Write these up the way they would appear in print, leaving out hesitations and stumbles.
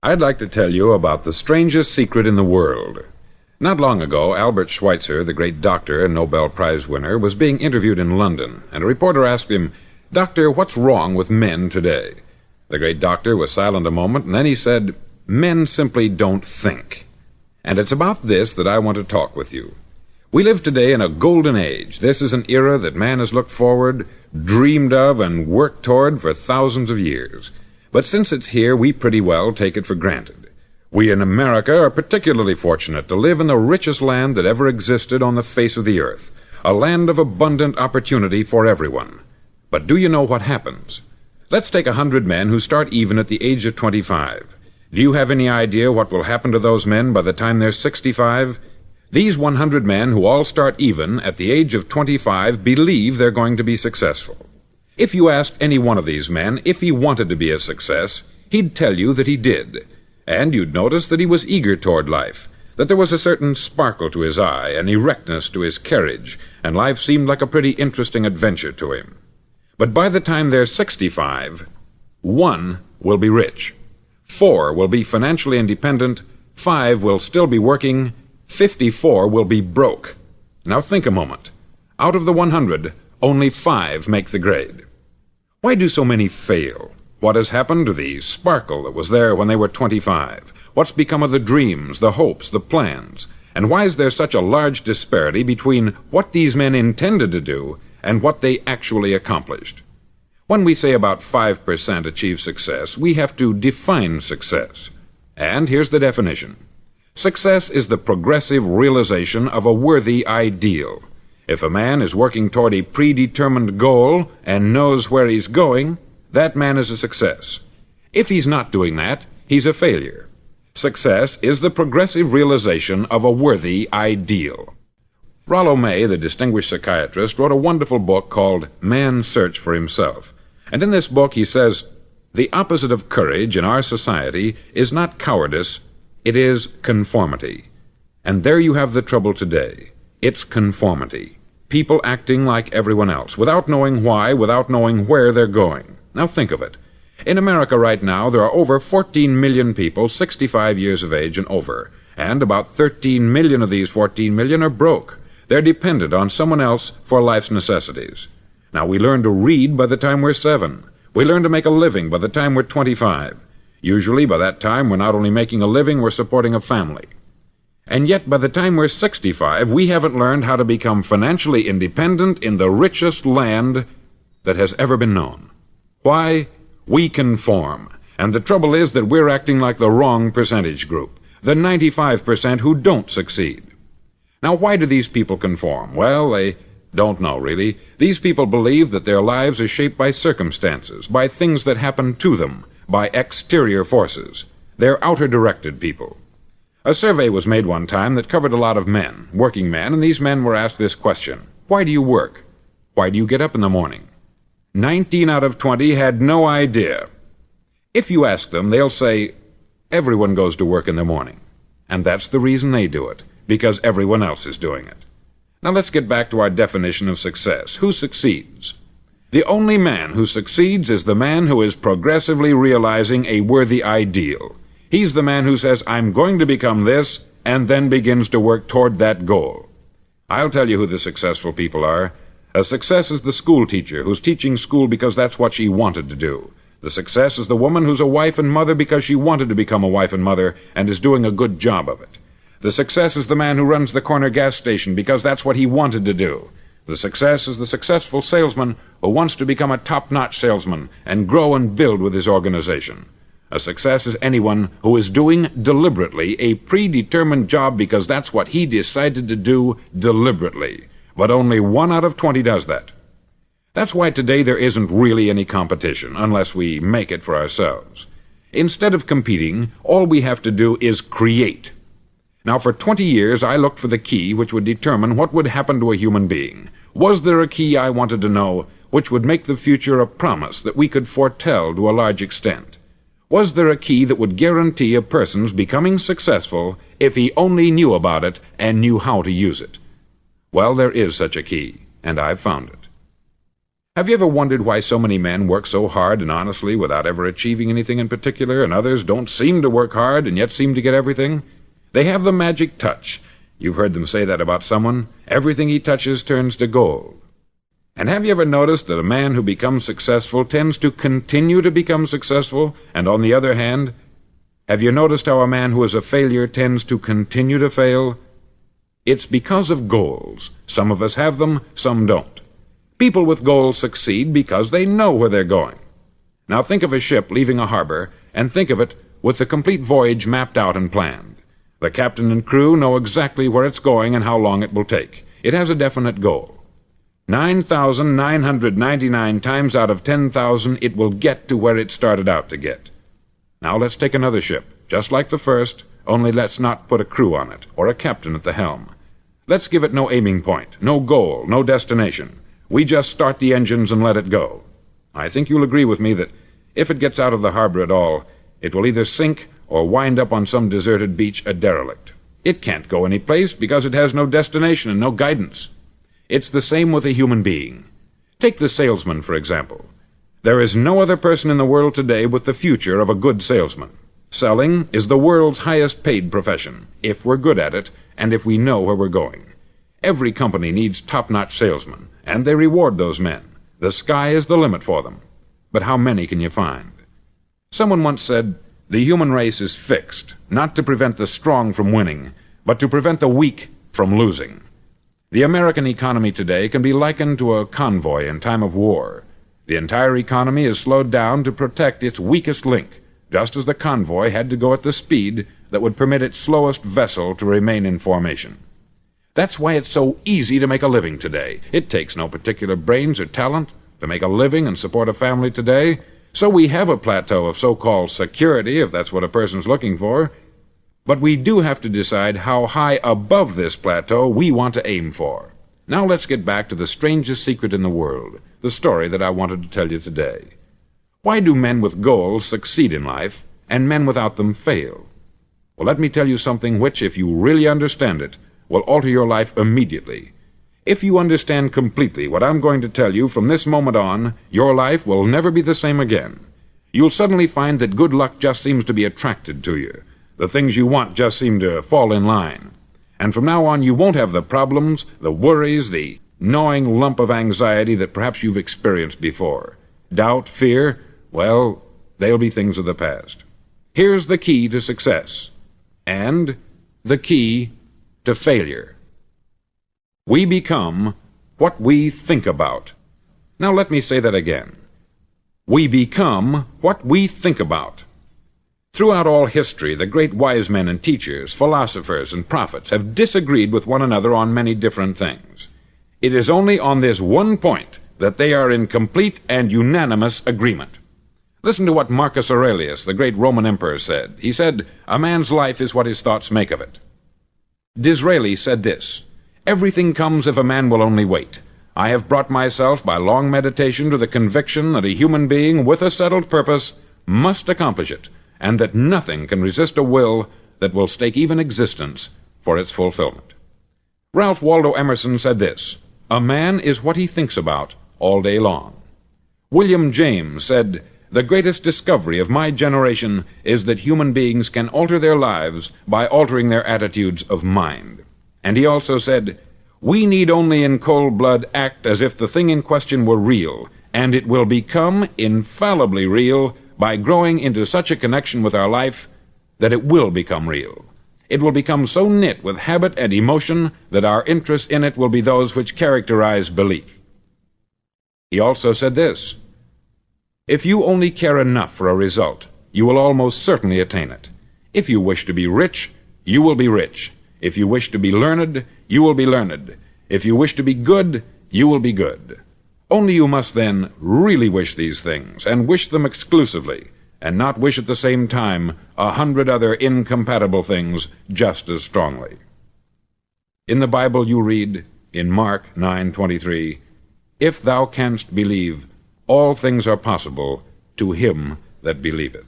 I'd like to tell you about the strangest secret in the world. Not long ago, Albert Schweitzer, the great doctor and Nobel Prize winner, was being interviewed in London, and a reporter asked him, "Doctor, what's wrong with men today?" The great doctor was silent a moment, and then he said, "Men simply don't think." And it's about this that I want to talk with you. We live today in a golden age. This is an era that man has looked forward, dreamed of, and worked toward for thousands of years. But since it's here, we pretty well take it for granted. We in America are particularly fortunate to live in the richest land that ever existed on the face of the earth, a land of abundant opportunity for everyone. But do you know what happens? Let's take 100 men who start even at the age of 25. Do you have any idea what will happen to those men by the time they're 65? These 100 men who all start even at the age of 25 believe they're going to be successful. If you asked any one of these men if he wanted to be a success, he'd tell you that he did. And you'd notice that he was eager toward life, that there was a certain sparkle to his eye, an erectness to his carriage, and life seemed like a pretty interesting adventure to him. But by the time they're 65, 1 will be rich, 4 will be financially independent, 5 will still be working, 54 will be broke. Now think a moment. Out of the 100, only 5 make the grade. Why do so many fail? What has happened to the sparkle that was there when they were 25? What's become of the dreams, the hopes, the plans? And why is there such a large disparity between what these men intended to do and what they actually accomplished? When we say about 5% achieve success, we have to define success. And here's the definition. Success is the progressive realization of a worthy ideal. If a man is working toward a predetermined goal and knows where he's going, that man is a success. If he's not doing that, he's a failure. Success is the progressive realization of a worthy ideal. Rollo May, the distinguished psychiatrist, wrote a wonderful book called Man's Search for Himself. And in this book he says, "The opposite of courage in our society is not cowardice, it is conformity." And there you have the trouble today. It's conformity. People acting like everyone else, without knowing why, without knowing where they're going. Now think of it. In America right now, there are over 14 million people 65 years of age and over, and about 13 million of these 14 million are broke. They're dependent on someone else for life's necessities. Now, we learn to read by the time we're 7. We learn to make a living by the time we're 25. Usually, by that time, we're not only making a living, we're supporting a family. And yet, by the time we're 65, we haven't learned how to become financially independent in the richest land that has ever been known. Why? We conform. And the trouble is that we're acting like the wrong percentage group, the 95% who don't succeed. Now, why do these people conform? Well, they don't know, really. These people believe that their lives are shaped by circumstances, by things that happen to them, by exterior forces. They're outer-directed people. A survey was made one time that covered a lot of men, working men, and these men were asked this question: why do you work? Why do you get up in the morning? 19 out of 20 had no idea. If you ask them, they'll say, everyone goes to work in the morning. And that's the reason they do it, because everyone else is doing it. Now let's get back to our definition of success. Who succeeds? The only man who succeeds is the man who is progressively realizing a worthy ideal. He's the man who says, I'm going to become this, and then begins to work toward that goal. I'll tell you who the successful people are. A success is the school teacher who's teaching school because that's what she wanted to do. The success is the woman who's a wife and mother because she wanted to become a wife and mother and is doing a good job of it. The success is the man who runs the corner gas station because that's what he wanted to do. The success is the successful salesman who wants to become a top-notch salesman and grow and build with his organization. A success is anyone who is doing deliberately a predetermined job because that's what he decided to do deliberately. But only 1 out of 20 does that. That's why today there isn't really any competition, unless we make it for ourselves. Instead of competing, all we have to do is create. Now, for 20 years, I looked for the key which would determine what would happen to a human being. Was there a key I wanted to know which would make the future a promise that we could foretell to a large extent? Was there a key that would guarantee a person's becoming successful if he only knew about it and knew how to use it? Well, there is such a key, and I've found it. Have you ever wondered why so many men work so hard and honestly without ever achieving anything in particular, and others don't seem to work hard and yet seem to get everything? They have the magic touch. You've heard them say that about someone. Everything he touches turns to gold. And have you ever noticed that a man who becomes successful tends to continue to become successful, and on the other hand, have you noticed how a man who is a failure tends to continue to fail? It's because of goals. Some of us have them, some don't. People with goals succeed because they know where they're going. Now think of a ship leaving a harbor, and think of it with the complete voyage mapped out and planned. The captain and crew know exactly where it's going and how long it will take. It has a definite goal. 9,999 times out of 10,000 it will get to where it started out to get. Now let's take another ship, just like the first, only let's not put a crew on it, or a captain at the helm. Let's give it no aiming point, no goal, no destination. We just start the engines and let it go. I think you'll agree with me that if it gets out of the harbor at all, it will either sink or wind up on some deserted beach a derelict. It can't go any place because it has no destination and no guidance. It's the same with a human being. Take the salesman, for example. There is no other person in the world today with the future of a good salesman. Selling is the world's highest paid profession, if we're good at it and if we know where we're going. Every company needs top-notch salesmen, and they reward those men. The sky is the limit for them. But how many can you find? Someone once said, "The human race is fixed, not to prevent the strong from winning, but to prevent the weak from losing." The American economy today can be likened to a convoy in time of war. The entire economy is slowed down to protect its weakest link, just as the convoy had to go at the speed that would permit its slowest vessel to remain in formation. That's why it's so easy to make a living today. It takes no particular brains or talent to make a living and support a family today. So we have a plateau of so-called security, if that's what a person's looking for. But we do have to decide how high above this plateau we want to aim for. Now let's get back to the strangest secret in the world, the story that I wanted to tell you today. Why do men with goals succeed in life, and men without them fail? Well, let me tell you something which, if you really understand it, will alter your life immediately. If you understand completely what I'm going to tell you from this moment on, your life will never be the same again. You'll suddenly find that good luck just seems to be attracted to you. The things you want just seem to fall in line. And from now on, you won't have the problems, the worries, the gnawing lump of anxiety that perhaps you've experienced before. Doubt, fear, well, they'll be things of the past. Here's the key to success, and the key to failure. We become what we think about. Now let me say that again. We become what we think about. Throughout all history, the great wise men and teachers, philosophers and prophets have disagreed with one another on many different things. It is only on this one point that they are in complete and unanimous agreement. Listen to what Marcus Aurelius, the great Roman emperor, said. He said, "A man's life is what his thoughts make of it." Disraeli said this, "Everything comes if a man will only wait. I have brought myself by long meditation to the conviction that a human being with a settled purpose must accomplish it, and that nothing can resist a will that will stake even existence for its fulfillment." Ralph Waldo Emerson said this, "A man is what he thinks about all day long." William James said, "The greatest discovery of my generation is that human beings can alter their lives by altering their attitudes of mind." And he also said, "We need only in cold blood act as if the thing in question were real, and it will become infallibly real by growing into such a connection with our life that it will become real. It will become so knit with habit and emotion that our interest in it will be those which characterize belief." He also said this, "If you only care enough for a result, you will almost certainly attain it. If you wish to be rich, you will be rich. If you wish to be learned, you will be learned. If you wish to be good, you will be good. Only you must then really wish these things, and wish them exclusively, and not wish at the same time 100 other incompatible things just as strongly." In the Bible you read, in Mark 9:23, "If thou canst believe, all things are possible to him that believeth."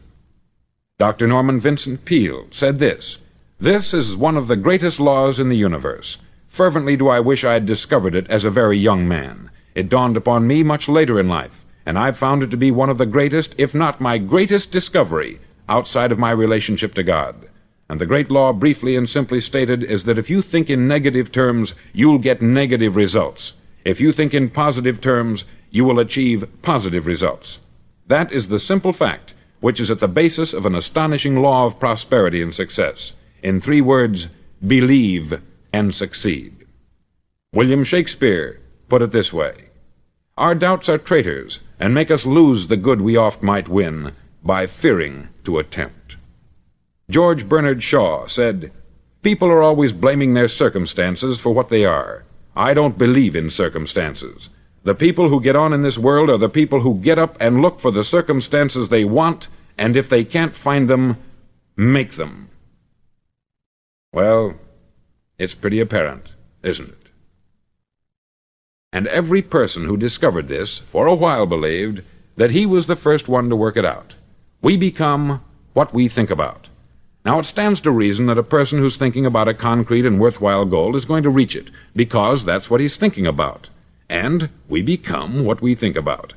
Dr. Norman Vincent Peale said this, "This is one of the greatest laws in the universe. Fervently do I wish I had discovered it as a very young man. It dawned upon me much later in life, and I've found it to be one of the greatest, if not my greatest discovery, outside of my relationship to God. And the great law, briefly and simply stated, is that if you think in negative terms, you'll get negative results. If you think in positive terms, you will achieve positive results. That is the simple fact which is at the basis of an astonishing law of prosperity and success. In 3 words, believe and succeed. William Shakespeare put it this way: "Our doubts are traitors, and make us lose the good we oft might win, by fearing to attempt." George Bernard Shaw said, "People are always blaming their circumstances for what they are. I don't believe in circumstances. The people who get on in this world are the people who get up and look for the circumstances they want, and if they can't find them, make them." Well, it's pretty apparent, isn't it? And every person who discovered this for a while believed that he was the first one to work it out. We become what we think about. Now, it stands to reason that a person who's thinking about a concrete and worthwhile goal is going to reach it, because that's what he's thinking about. And we become what we think about.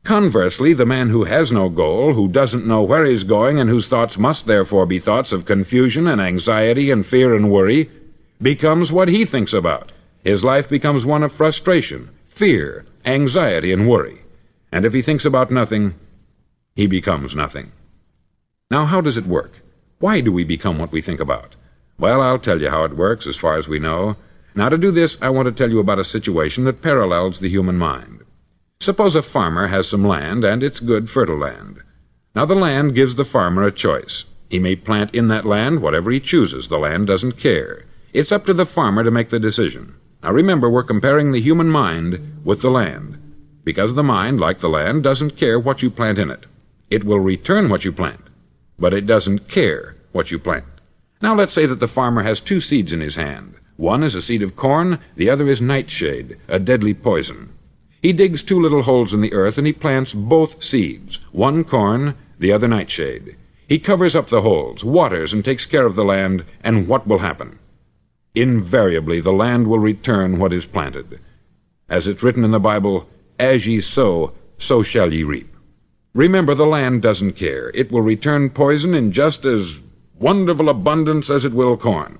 Conversely, the man who has no goal, who doesn't know where he's going, and whose thoughts must therefore be thoughts of confusion and anxiety and fear and worry, becomes what he thinks about. His life becomes one of frustration, fear, anxiety, and worry. And if he thinks about nothing, he becomes nothing. Now, how does it work? Why do we become what we think about? Well, I'll tell you how it works as far as we know. Now, to do this, I want to tell you about a situation that parallels the human mind. Suppose a farmer has some land, and it's good, fertile land. Now, the land gives the farmer a choice. He may plant in that land whatever he chooses. The land doesn't care. It's up to the farmer to make the decision. Now, remember, we're comparing the human mind with the land, because the mind, like the land, doesn't care what you plant in it. It will return what you plant, but it doesn't care what you plant. Now, let's say that the farmer has 2 seeds in his hand. One is a seed of corn, the other is nightshade, a deadly poison. He digs 2 little holes in the earth, and he plants both seeds, one corn, the other nightshade. He covers up the holes, waters, and takes care of the land, and what will happen? Invariably, the land will return what is planted. As it's written in the Bible, "As ye sow, so shall ye reap." Remember, the land doesn't care. It will return poison in just as wonderful abundance as it will corn.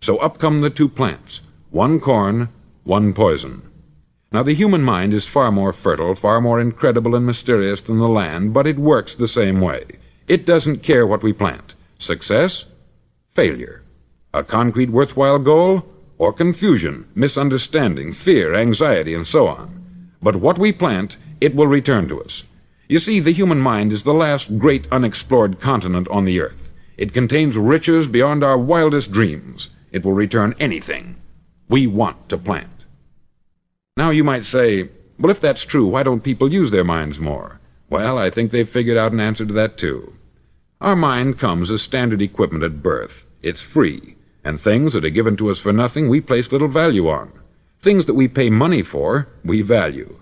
So up come the 2 plants, one corn, one poison. Now, the human mind is far more fertile, far more incredible and mysterious than the land, but it works the same way. It doesn't care what we plant. Success, failure. A concrete, worthwhile goal, or confusion, misunderstanding, fear, anxiety, and so on. But what we plant, it will return to us. You see, the human mind is the last great unexplored continent on the earth. It contains riches beyond our wildest dreams. It will return anything we want to plant. Now, you might say, well, if that's true, why don't people use their minds more? Well, I think they've figured out an answer to that, too. Our mind comes as standard equipment at birth. It's free, and things that are given to us for nothing we place little value on. Things that we pay money for, we value.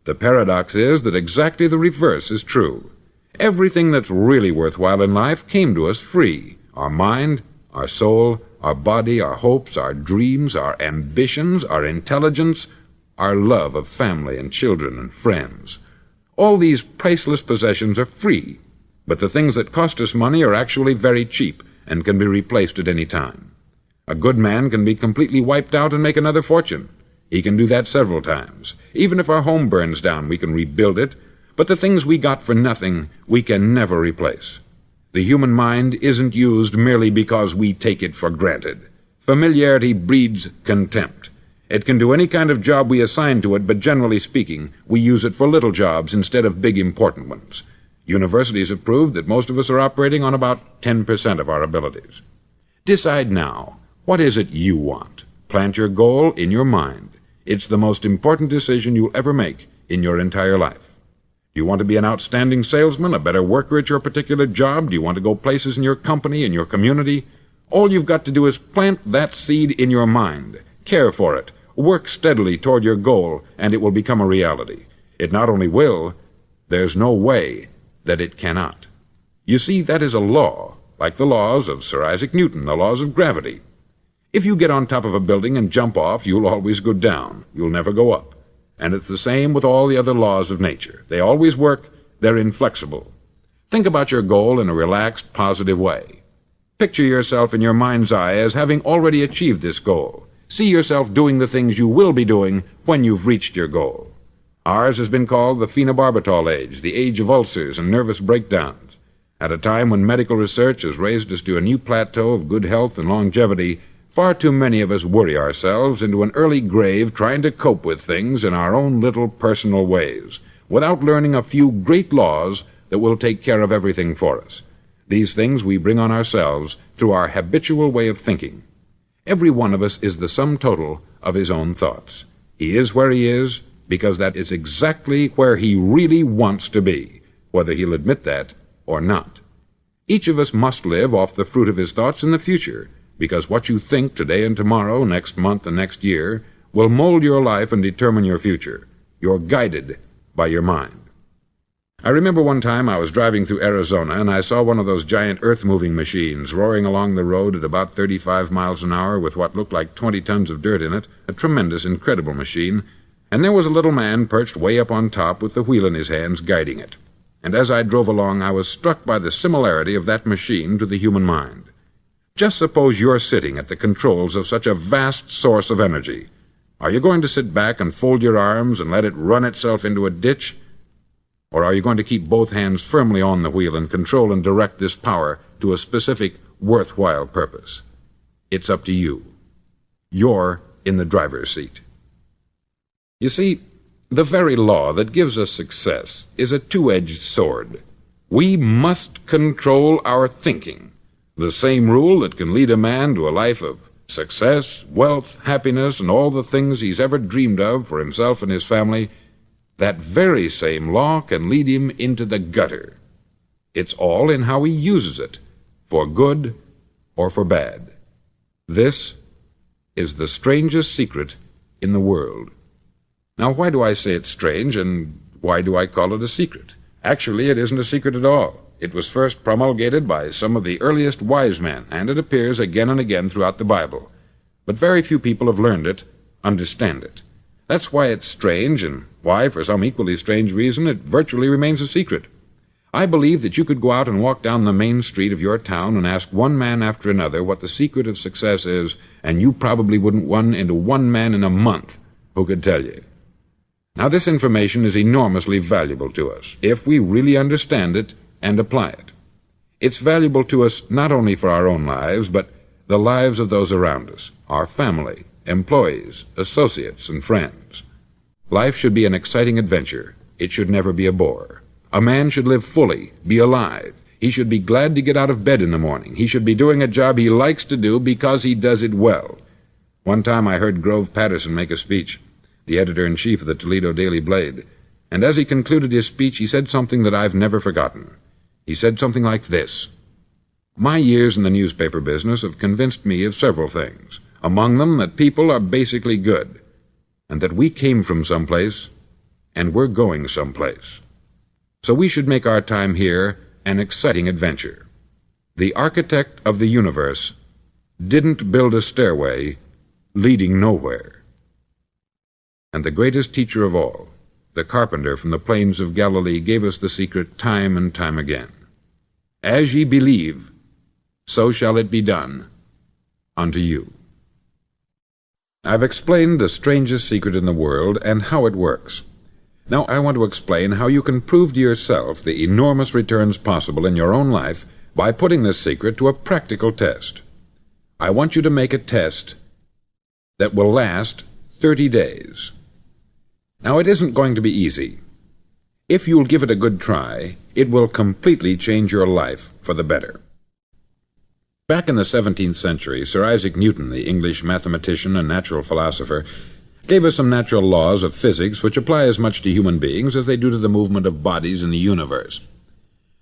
The paradox is that exactly the reverse is true. Everything that's really worthwhile in life came to us free. Our mind, our soul, our body, our hopes, our dreams, our ambitions, our intelligence, our love of family and children and friends. All these priceless possessions are free, but the things that cost us money are actually very cheap and can be replaced at any time. A good man can be completely wiped out and make another fortune. He can do that several times. Even if our home burns down, we can rebuild it, but the things we got for nothing, we can never replace. The human mind isn't used merely because we take it for granted. Familiarity breeds contempt. It can do any kind of job we assign to it, but generally speaking, we use it for little jobs instead of big important ones. Universities have proved that most of us are operating on about 10% of our abilities. Decide now, what is it you want? Plant your goal in your mind. It's the most important decision you'll ever make in your entire life. Do you want to be an outstanding salesman, a better worker at your particular job? Do you want to go places in your company, in your community? All you've got to do is plant that seed in your mind. Care for it. Work steadily toward your goal, and it will become a reality. It not only will, there's no way that it cannot. You see, that is a law, like the laws of Sir Isaac Newton, the laws of gravity. If you get on top of a building and jump off, you'll always go down. You'll never go up. And it's the same with all the other laws of nature. They always work, they're inflexible. Think about your goal in a relaxed, positive way. Picture yourself in your mind's eye as having already achieved this goal. See yourself doing the things you will be doing when you've reached your goal. Ours has been called the phenobarbital age, the age of ulcers and nervous breakdowns. At a time when medical research has raised us to a new plateau of good health and longevity, far too many of us worry ourselves into an early grave trying to cope with things in our own little personal ways, without learning a few great laws that will take care of everything for us. These things we bring on ourselves through our habitual way of thinking. Every one of us is the sum total of his own thoughts. He is where he is because that is exactly where he really wants to be, whether he'll admit that or not. Each of us must live off the fruit of his thoughts in the future, because what you think today and tomorrow, next month and next year, will mold your life and determine your future. You're guided by your mind. I remember one time I was driving through Arizona and I saw one of those giant earth-moving machines roaring along the road at about 35 miles an hour with what looked like 20 tons of dirt in it, a tremendous, incredible machine, and there was a little man perched way up on top with the wheel in his hands guiding it. And as I drove along, I was struck by the similarity of that machine to the human mind. Just suppose you're sitting at the controls of such a vast source of energy. Are you going to sit back and fold your arms and let it run itself into a ditch? Or are you going to keep both hands firmly on the wheel and control and direct this power to a specific, worthwhile purpose? It's up to you. You're in the driver's seat. You see, the very law that gives us success is a two-edged sword. We must control our thinking. The same rule that can lead a man to a life of success, wealth, happiness, and all the things he's ever dreamed of for himself and his family, that very same law can lead him into the gutter. It's all in how he uses it, for good or for bad. This is the strangest secret in the world. Now, why do I say it's strange, and why do I call it a secret? Actually, it isn't a secret at all. It was first promulgated by some of the earliest wise men, and it appears again and again throughout the Bible. But very few people have learned it, understand it. That's why it's strange, and why, for some equally strange reason, it virtually remains a secret. I believe that you could go out and walk down the main street of your town and ask one man after another what the secret of success is, and you probably wouldn't run into one man in a month who could tell you. Now, this information is enormously valuable to us, if we really understand it and apply it. It's valuable to us not only for our own lives, but the lives of those around us, our family, employees, associates, and friends. Life should be an exciting adventure. It should never be a bore. A man should live fully, be alive. He should be glad to get out of bed in the morning. He should be doing a job he likes to do because he does it well. One time I heard Grove Patterson make a speech, the editor-in-chief of the Toledo Daily Blade, and as he concluded his speech, he said something that I've never forgotten. He said something like this: "My years in the newspaper business have convinced me of several things, among them that people are basically good, and that we came from someplace, and we're going someplace. So we should make our time here an exciting adventure. The architect of the universe didn't build a stairway leading nowhere." And the greatest teacher of all, the carpenter from the plains of Galilee, gave us the secret time and time again. As ye believe, so shall it be done unto you. I've explained the strangest secret in the world and how it works. Now I want to explain how you can prove to yourself the enormous returns possible in your own life by putting this secret to a practical test. I want you to make a test that will last 30 days. Now, it isn't going to be easy. If you'll give it a good try, it will completely change your life for the better. Back in the 17th century, Sir Isaac Newton, the English mathematician and natural philosopher, gave us some natural laws of physics which apply as much to human beings as they do to the movement of bodies in the universe.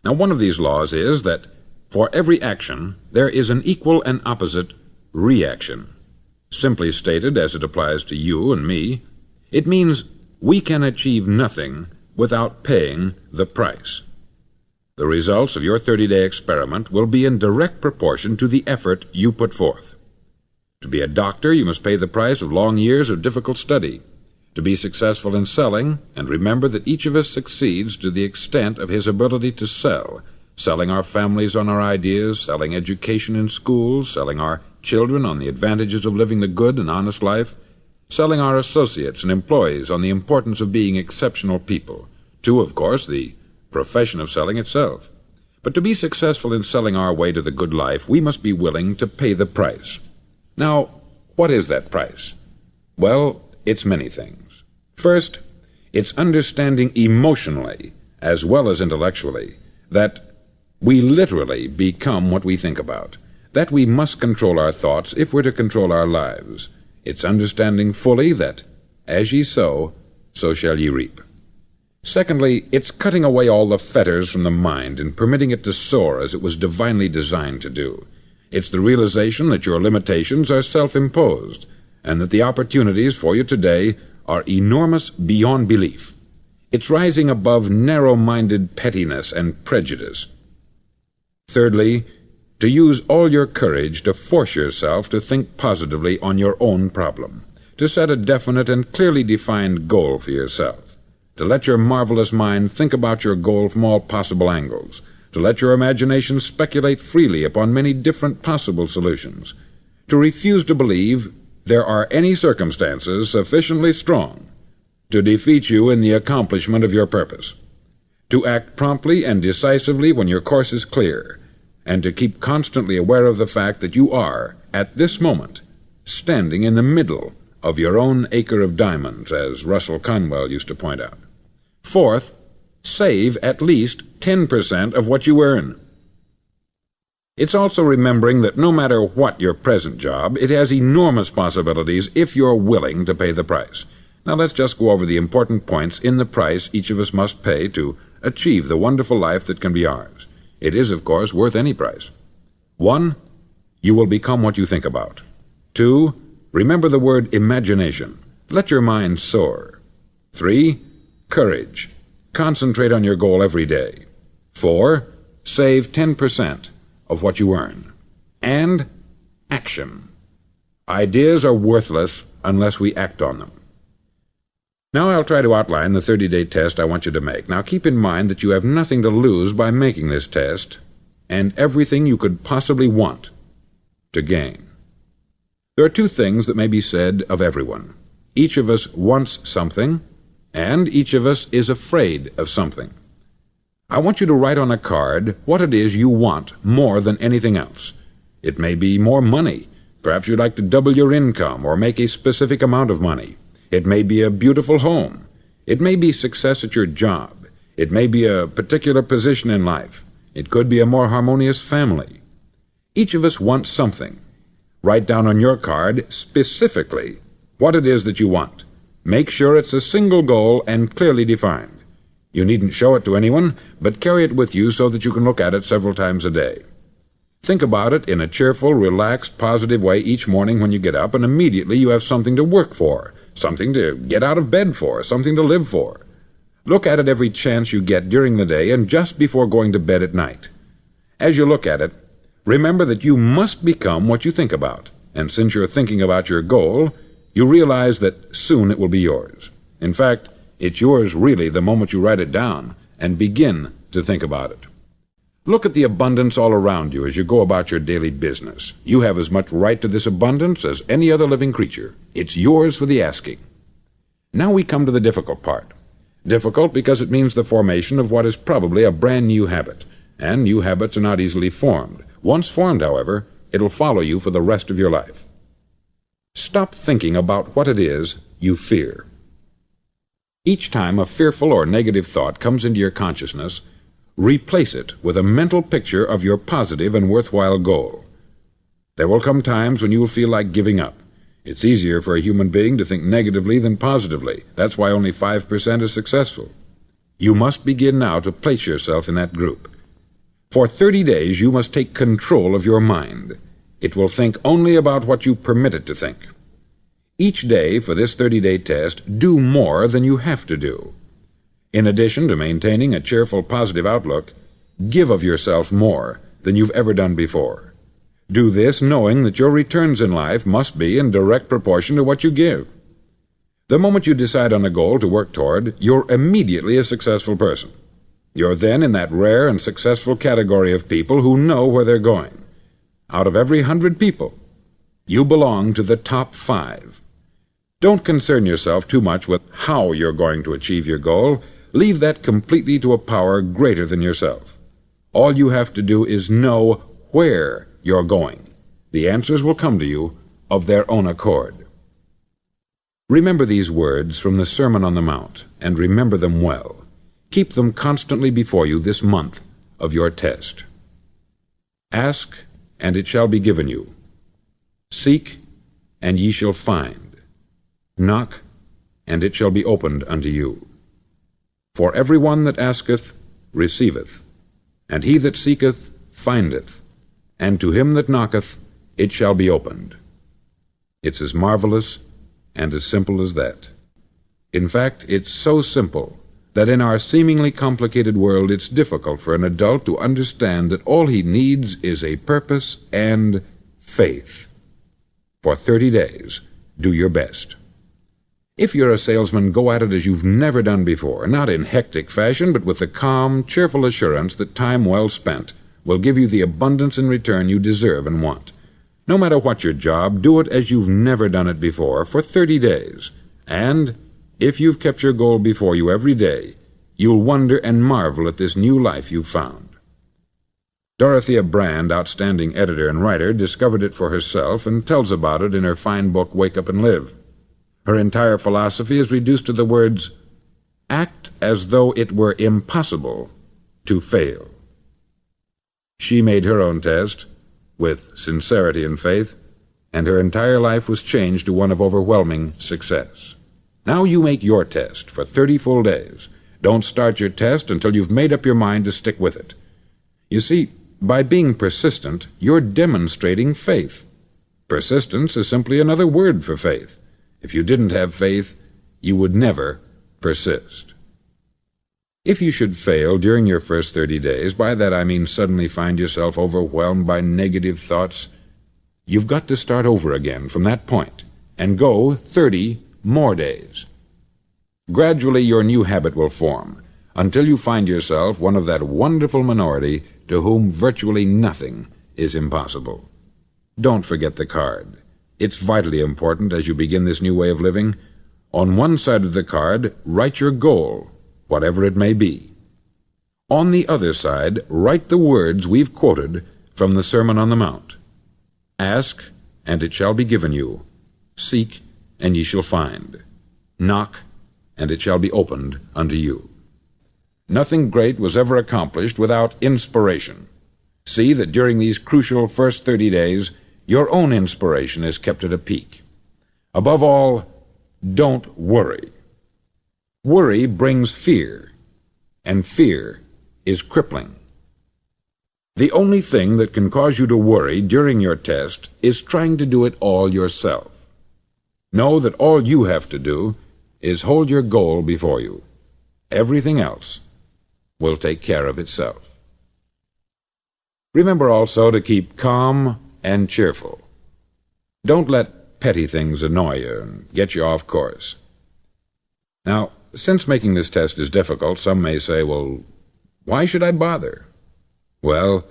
Now, one of these laws is that for every action, there is an equal and opposite reaction. Simply stated, as it applies to you and me, it means we can achieve nothing without paying the price. The results of your 30-day experiment will be in direct proportion to the effort you put forth. To be a doctor, you must pay the price of long years of difficult study. To be successful in selling, and remember that each of us succeeds to the extent of his ability to sell, selling our families on our ideas, selling education in schools, selling our children on the advantages of living the good and honest life, selling our associates and employees on the importance of being exceptional people, to, of course, the profession of selling itself. But to be successful in selling our way to the good life, we must be willing to pay the price. Now, what is that price? Well, it's many things. First, it's understanding emotionally, as well as intellectually, that we literally become what we think about, that we must control our thoughts if we're to control our lives. It's understanding fully that, as ye sow, so shall ye reap. Secondly, it's cutting away all the fetters from the mind and permitting it to soar as it was divinely designed to do. It's the realization that your limitations are self-imposed, and that the opportunities for you today are enormous beyond belief. It's rising above narrow-minded pettiness and prejudice. Thirdly, to use all your courage to force yourself to think positively on your own problem, to set a definite and clearly defined goal for yourself, to let your marvelous mind think about your goal from all possible angles, to let your imagination speculate freely upon many different possible solutions, to refuse to believe there are any circumstances sufficiently strong to defeat you in the accomplishment of your purpose, to act promptly and decisively when your course is clear, and to keep constantly aware of the fact that you are, at this moment, standing in the middle of your own acre of diamonds, as Russell Conwell used to point out. Fourth, save at least 10% of what you earn. It's also remembering that no matter what your present job, it has enormous possibilities if you're willing to pay the price. Now let's just go over the important points in the price each of us must pay to achieve the wonderful life that can be ours. It is, of course, worth any price. 1. You will become what you think about. 2. Remember the word imagination. Let your mind soar. 3. Courage. Concentrate on your goal every day. 4. Save 10% of what you earn. And action. Ideas are worthless unless we act on them. Now I'll try to outline the 30-day test I want you to make. Now keep in mind that you have nothing to lose by making this test, and everything you could possibly want to gain. There are two things that may be said of everyone. Each of us wants something, and each of us is afraid of something. I want you to write on a card what it is you want more than anything else. It may be more money. Perhaps you'd like to double your income or make a specific amount of money. It may be a beautiful home. It may be success at your job. It may be a particular position in life. It could be a more harmonious family. Each of us wants something. Write down on your card specifically what it is that you want. Make sure it's a single goal and clearly defined. You needn't show it to anyone, but carry it with you so that you can look at it several times a day. Think about it in a cheerful, relaxed, positive way each morning when you get up, and immediately you have something to work for, something to get out of bed for, something to live for. Look at it every chance you get during the day and just before going to bed at night. As you look at it, remember that you must become what you think about, and since you're thinking about your goal, you realize that soon it will be yours. In fact, it's yours really the moment you write it down and begin to think about it. Look at the abundance all around you as you go about your daily business. You have as much right to this abundance as any other living creature. It's yours for the asking. Now we come to the difficult part. Difficult because it means the formation of what is probably a brand new habit, and new habits are not easily formed. Once formed, however, it'll follow you for the rest of your life. Stop thinking about what it is you fear. Each time a fearful or negative thought comes into your consciousness, replace it with a mental picture of your positive and worthwhile goal. There will come times when you will feel like giving up. It's easier for a human being to think negatively than positively. That's why only 5% is successful. You must begin now to place yourself in that group. For 30 days you must take control of your mind. It will think only about what you permit it to think. Each day for this 30-day test, do more than you have to do. In addition to maintaining a cheerful, positive outlook, give of yourself more than you've ever done before. Do this knowing that your returns in life must be in direct proportion to what you give. The moment you decide on a goal to work toward, you're immediately a successful person. You're then in that rare and successful category of people who know where they're going. Out of every 100 people, you belong to the top 5. Don't concern yourself too much with how you're going to achieve your goal. Leave that completely to a power greater than yourself. All you have to do is know where you're going. The answers will come to you of their own accord. Remember these words from the Sermon on the Mount, and remember them well. Keep them constantly before you this month of your test. Ask, and it shall be given you. Seek, and ye shall find. Knock, and it shall be opened unto you. For every one that asketh receiveth, and he that seeketh findeth, and to him that knocketh it shall be opened. It's as marvelous and as simple as that. In fact, it's so simple that in our seemingly complicated world it's difficult for an adult to understand that all he needs is a purpose and faith. For 30 days, do your best. If you're a salesman, go at it as you've never done before, not in hectic fashion, but with the calm, cheerful assurance that time well spent will give you the abundance in return you deserve and want. No matter what your job, do it as you've never done it before for 30 days. And if you've kept your goal before you every day, you'll wonder and marvel at this new life you've found. Dorothea Brand, outstanding editor and writer, discovered it for herself and tells about it in her fine book, Wake Up and Live. Her entire philosophy is reduced to the words, act as though it were impossible to fail. She made her own test with sincerity and faith, and her entire life was changed to one of overwhelming success. Now you make your test for 30 full days. Don't start your test until you've made up your mind to stick with it. You see, by being persistent, you're demonstrating faith. Persistence is simply another word for faith. If you didn't have faith, you would never persist. If you should fail during your first 30 days, by that I mean suddenly find yourself overwhelmed by negative thoughts, you've got to start over again from that point and go 30 more days. Gradually your new habit will form until you find yourself one of that wonderful minority to whom virtually nothing is impossible. Don't forget the card. It's vitally important as you begin this new way of living. On one side of the card, write your goal, whatever it may be. On the other side, write the words we've quoted from the Sermon on the Mount. Ask, and it shall be given you. Seek, and ye shall find. Knock, and it shall be opened unto you. Nothing great was ever accomplished without inspiration. See that during these crucial first 30 days, your own inspiration is kept at a peak. Above all, don't worry. Worry brings fear, and fear is crippling. The only thing that can cause you to worry during your test is trying to do it all yourself. Know that all you have to do is hold your goal before you. Everything else will take care of itself. Remember also to keep calm and cheerful. Don't let petty things annoy you and get you off course. Now, since making this test is difficult, some may say, well, why should I bother? Well,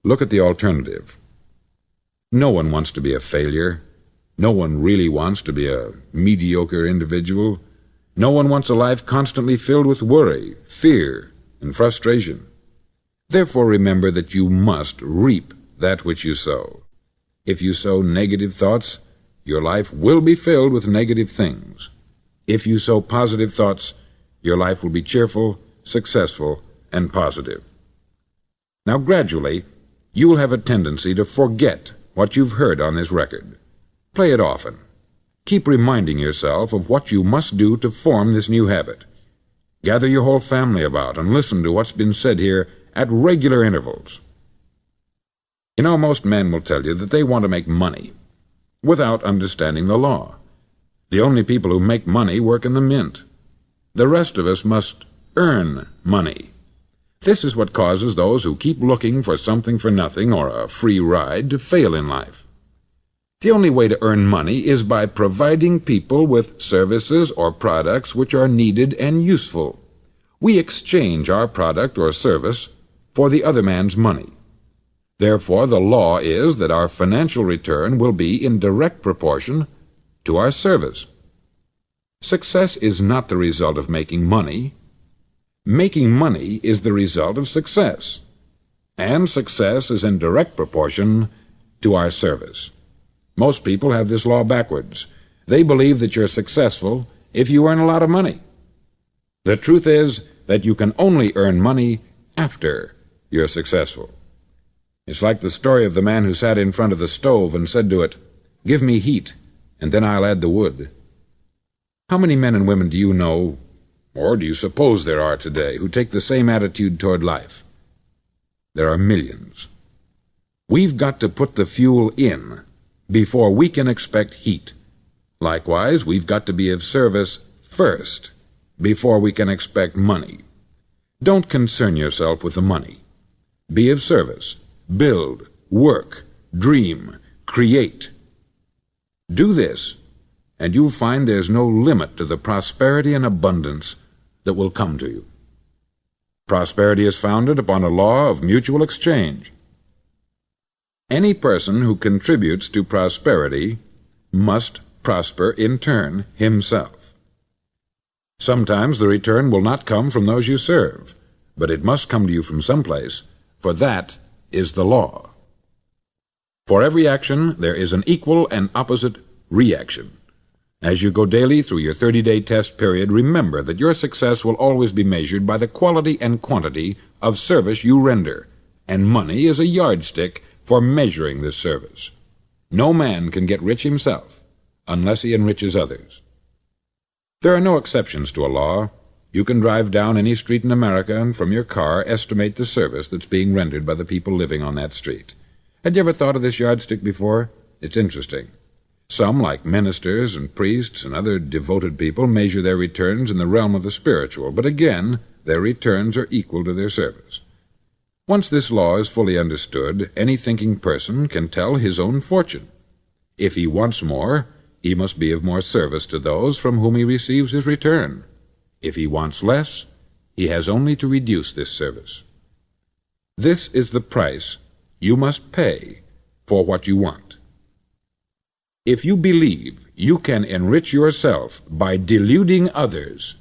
look at the alternative. No one wants to be a failure. No one really wants to be a mediocre individual. No one wants a life constantly filled with worry, fear, and frustration. Therefore, remember that you must reap that which you sow. If you sow negative thoughts, your life will be filled with negative things. If you sow positive thoughts, your life will be cheerful, successful, and positive. Now, gradually, you will have a tendency to forget what you've heard on this record. Play it often. Keep reminding yourself of what you must do to form this new habit. Gather your whole family about and listen to what's been said here at regular intervals. You know, most men will tell you that they want to make money without understanding the law. The only people who make money work in the mint. The rest of us must earn money. This is what causes those who keep looking for something for nothing or a free ride to fail in life. The only way to earn money is by providing people with services or products which are needed and useful. We exchange our product or service for the other man's money. Therefore, the law is that our financial return will be in direct proportion to our service. Success is not the result of making money. Making money is the result of success, and success is in direct proportion to our service. Most people have this law backwards. They believe that you're successful if you earn a lot of money. The truth is that you can only earn money after you're successful. It's like the story of the man who sat in front of the stove and said to it, "Give me heat, and then I'll add the wood." How many men and women do you know, or do you suppose there are today, who take the same attitude toward life? There are millions. We've got to put the fuel in before we can expect heat. Likewise, we've got to be of service first before we can expect money. Don't concern yourself with the money. Be of service. Build, work, dream, create. Do this, and you'll find there's no limit to the prosperity and abundance that will come to you. Prosperity is founded upon a law of mutual exchange. Any person who contributes to prosperity must prosper in turn himself. Sometimes the return will not come from those you serve, but it must come to you from someplace, for that is the law. For every action there is an equal and opposite reaction. As you go daily through your 30-day test period, remember that your success will always be measured by the quality and quantity of service you render, and money is a yardstick for measuring this service. No man can get rich himself unless he enriches others. There are no exceptions to a law. You can drive down any street in America and from your car estimate the service that's being rendered by the people living on that street. Had you ever thought of this yardstick before? It's interesting. Some, like ministers and priests and other devoted people, measure their returns in the realm of the spiritual, but again, their returns are equal to their service. Once this law is fully understood, any thinking person can tell his own fortune. If he wants more, he must be of more service to those from whom he receives his return. If he wants less, he has only to reduce this service. This is the price you must pay for what you want. If you believe you can enrich yourself by deluding others,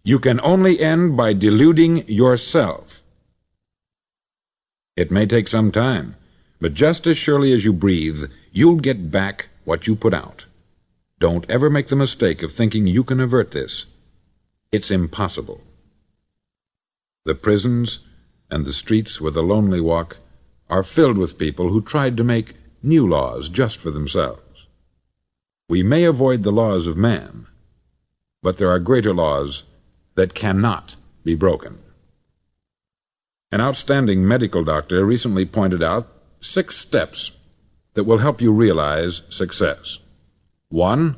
you can only end by deluding yourself. It may take some time, but just as surely as you breathe, you'll get back what you put out. Don't ever make the mistake of thinking you can avert this. It's impossible. The prisons and the streets where the lonely walk are filled with people who tried to make new laws just for themselves. We may avoid the laws of man, but there are greater laws that cannot be broken. An outstanding medical doctor recently pointed out 6 steps that will help you realize success. 1.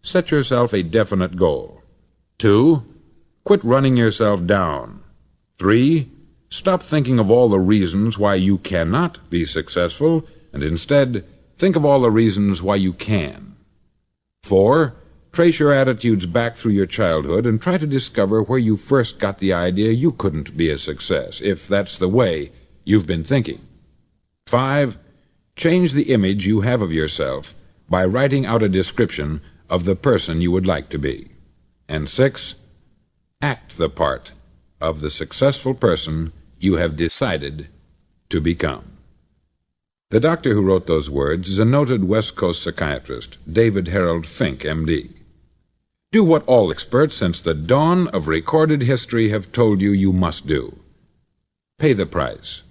Set yourself a definite goal. 2. Quit running yourself down. 3. Stop thinking of all the reasons why you cannot be successful, and instead think of all the reasons why you can. 4. Trace your attitudes back through your childhood and try to discover where you first got the idea you couldn't be a success, if that's the way you've been thinking. 5. Change the image you have of yourself by writing out a description of the person you would like to be. And 6. Act the part of the successful person you have decided to become. The doctor who wrote those words is a noted West Coast psychiatrist, David Harold Fink, M.D. Do what all experts since the dawn of recorded history have told you you must do. Pay the price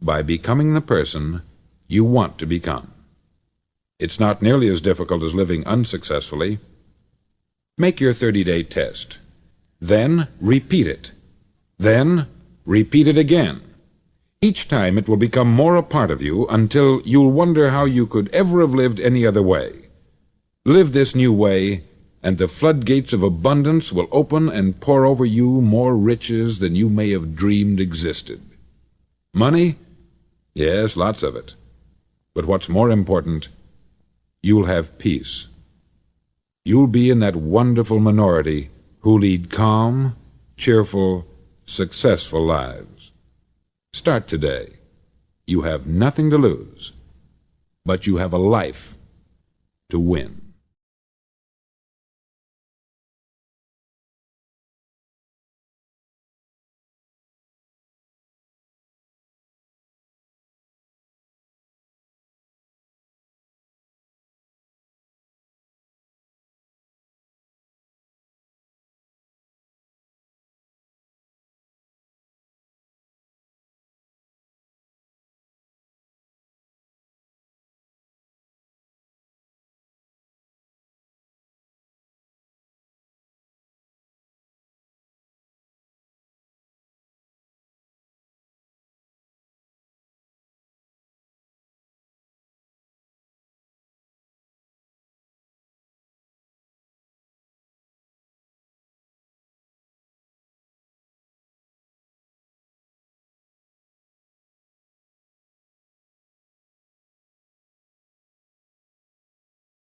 by becoming the person you want to become. It's not nearly as difficult as living unsuccessfully. Make your 30-day test. Then repeat it. Then repeat it again. Each time it will become more a part of you until you'll wonder how you could ever have lived any other way. Live this new way, and the floodgates of abundance will open and pour over you more riches than you may have dreamed existed. Money? Yes, lots of it. But what's more important, you'll have peace. You'll be in that wonderful minority who lead calm, cheerful, successful lives. Start today. You have nothing to lose, but you have a life to win.